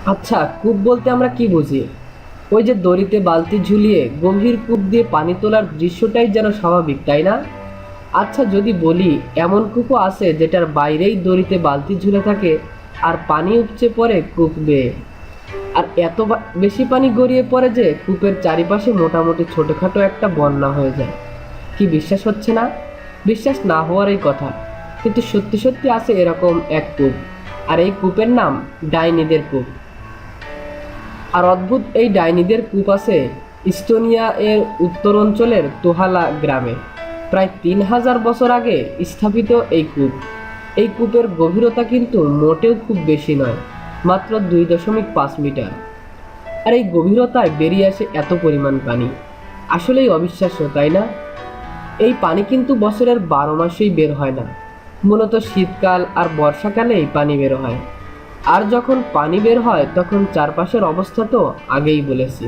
আচ্ছা, কূপ বলতে আমরা কি বুঝি? ওই যে দড়িতে বালতি ঝুলিয়ে গভীর কূপ দিয়ে পানি তোলার দৃশ্যটাই যেন স্বাভাবিক, তাই না? আচ্ছা, যদি বলি এমন কূপও আছে যেটার বাইরেই দড়িতে বালতি ঝুলে থাকে আর পানি উপচে পড়ে কূপ বেয়ে, আর এত বেশি পানি গড়িয়ে পড়ে যে কূপের চারিপাশে মোটামুটি ছোটখাটো একটা বন্যা হয়ে যায়। কি বিশ্বাস হচ্ছে না? বিশ্বাস না হওয়ারই কথা, কিন্তু সত্যি সত্যি আছে এরকম এক কূপ। আর এই কূপের নাম ডাইনিদের কূপ। আর অদ্ভুত এই ডাইনিদের কূপ আছে ইস্তোনিয়া এর উত্তর অঞ্চলের তোহালা গ্রামে। প্রায় ৩,০০০ বছর আগে স্থাপিত এই কূপ। এই কূপের গভীরতা কিন্তু মোটেও খুব বেশি নয়, মাত্র ২.৫ মিটার। আর এই গভীরতায় বেরিয়ে আসে এত পরিমাণ পানি, আসলেই অবিশ্বাস্য, তাই না? এই পানি কিন্তু বছরের ১২ মাসেই বের হয় না, মূলত শীতকাল আর বর্ষাকালে এই পানি বের হয়। আর যখন পানি বের হয় তখন চারপাশের অবস্থা তো আগেই বলেছি।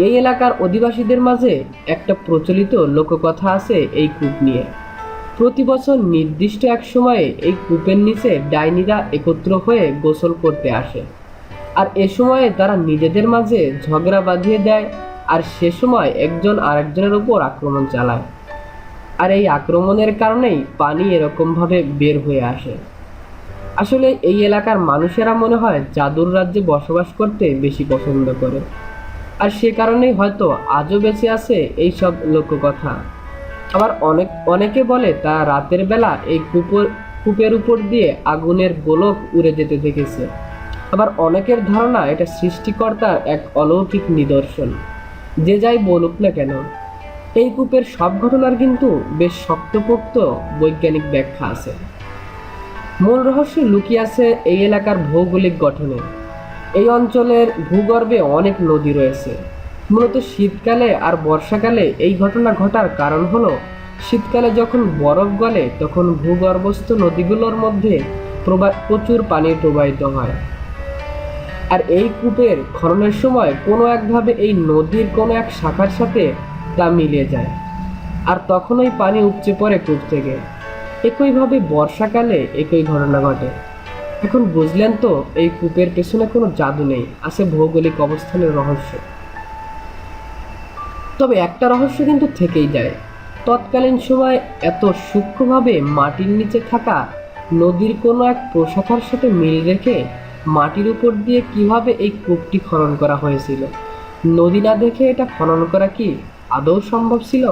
এই এলাকার অধিবাসীদের মাঝে একটা প্রচলিত লোককথা আছে এই কূপ নিয়ে। প্রতি বছর নির্দিষ্ট এক সময়ে এই কূপের নিচে ডাইনিরা একত্র হয়ে গোসল করতে আসে, আর এ সময়ে তারা নিজেদের মাঝে ঝগড়া বাঁধিয়ে দেয়, আর সে সময় একজন আরেকজনের উপর আক্রমণ চালায়। আর এই আক্রমণের কারণেই পানি এরকমভাবে বের হয়ে আসে। আসলে এই এলাকার মানুষেরা মনে হয় জাদুর রাজ্যে বসবাস করতে বেশি পছন্দ করে, আর সে কারণেই হয়তো আজও বেঁচে আছে এই সব লোককথা। আবার অনেকে বলে তা রাতের বেলা এই কূপের উপর দিয়ে আগুনের গোলক উড়ে যেতে দেখেছে। আবার অনেকের ধারণা এটা সৃষ্টিকর্তার এক অলৌকিক নিদর্শন। যে যাই বলুক না কেন, এই কূপের সব ঘটনার কিন্তু বেশ শক্তপোক্ত বৈজ্ঞানিক ব্যাখ্যা আছে। মূল রহস্য লুকিয়ে আছে এই এলাকার ভৌগোলিক গঠনে। এই অঞ্চলের ভূগর্ভে অনেক নদী রয়েছে। মূলত শীতকালে আর বর্ষাকালে এই ঘটনা ঘটার কারণ হলো, শীতকালে যখন বরফ গলে তখন ভূগর্ভস্থ নদীগুলোর মধ্যে প্রচুর পানি প্রবাহিত হয়। আর এই কূপের খননের সময় কোনো একভাবে এই নদীর কোনো এক শাখার সাথে তা মিলে যায়, আর তখন ওই পানি উপচে পড়ে কূপ থেকে। একইভাবে বর্ষাকালে একই ঘটনা ঘটে। এখন বুঝলেন তো, এই কূপের পেছনে কোনো জাদু নেই, আছে ভৌগোলিক অবস্থানের রহস্য। তবে একটা রহস্য কিন্তু থেকেই যায়। তৎকালীন সময় এত সূক্ষ্মভাবে মাটির নিচে থাকা নদীর কোনো এক প্রশাখার সাথে মিল রেখে মাটির উপর দিয়ে কিভাবে এই কূপটি খনন করা হয়েছিল? নদী না দেখে এটা খনন করা কি আদৌ সম্ভব ছিল?